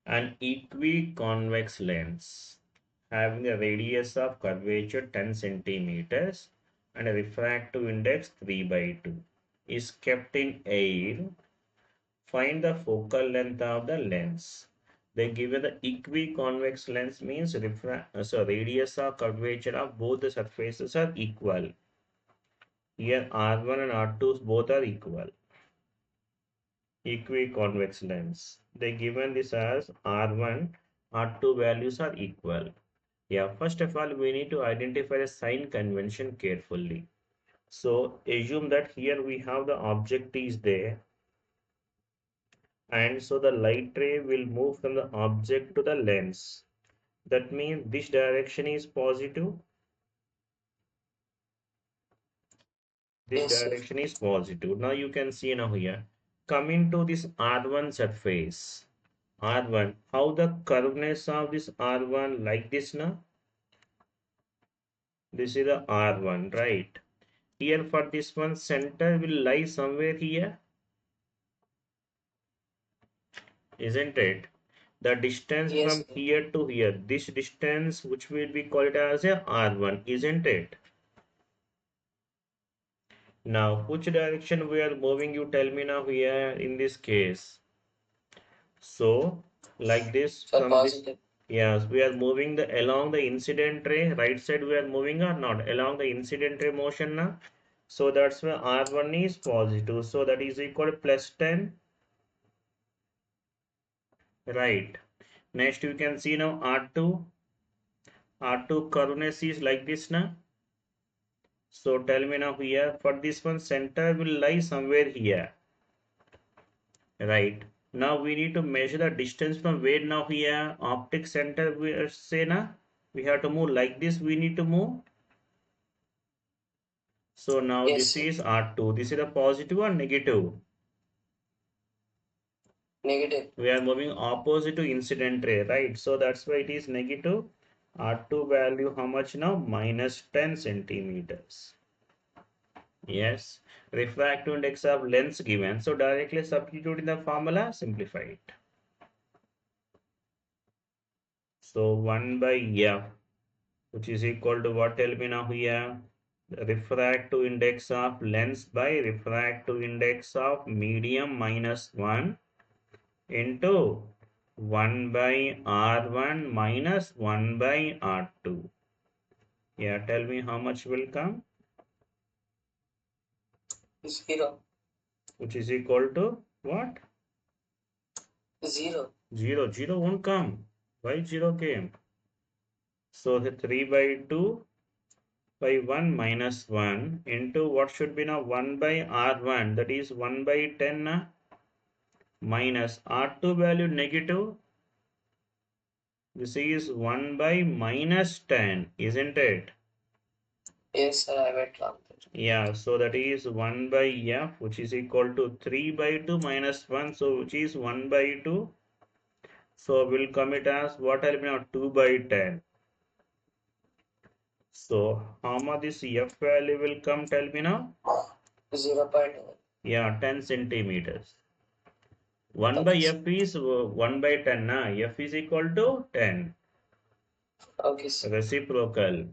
An equiconvex lens having a radius of curvature 10 centimeters and a refractive index 3/2 is kept in air. Find the focal length of the lens. They give you the equiconvex lens means radius of curvature of both the surfaces are equal. Here R1 and R2 both are equal. Equiconvex lens. They given this as R1, R2 values are equal. Yeah, first of all, we need to identify the sign convention carefully. So assume that here we have the object is there, and so the light ray will move from the object to the lens. That means this direction is positive. This Yes, sir. direction is positive. Now you can see now here. Coming to this R1 surface. R1, how the curveness of this R1 like this now? This is the R1, right? Here for this one, center will lie somewhere here, isn't it? The distance Yes, from sir. here to here, this distance which will be called as a R1, isn't it? Now, which direction we are moving, you tell me now here in this case. So, like this So from this, positive. yes, we are moving the along the incident ray, right side we are moving or not, along the incident ray motion now. So that's why R1 is positive. So that is equal to plus 10, right? Next you can see now R2. R2 curveness is like this now. So tell me now here for this one center will lie somewhere here, right? Now we need to measure the distance from where now here optic center we say now we have to move like this, we need to move. So now Yes, this sir. is R2. This is a positive or negative? Negative. We are moving opposite to incident ray, right? So that's why it is negative. R2 value how much now? Minus 10 centimeters. Yes. Refractive index of lens given. So directly substitute in the formula, simplify it. So 1 by F, which is equal to what? Tell me now here. Refractive index of lens by refractive index of medium minus 1 into 1 by R1 minus 1 by R2. Yeah, tell me how much will come, 0. which is equal to what? 0. 0. 0 won't come. Why 0 came? So the 3 by 2 by 1 minus 1 into what should be now 1 by R1, that is 1 by 10 minus R2 value negative. This is 1 by minus 10, isn't it? Yes, sir. I went wrong there. Yeah, so that is 1 by F, which is equal to 3 by 2 minus 1, so which is 1 by 2. So we'll commit as what will be now 2 by 10. So how much this F value will come, tell me now? 0.1. Yeah, 10 centimeters. 1 by Okay, sir. F is 1 by 10, F is equal to 10. Okay, sir. Reciprocal.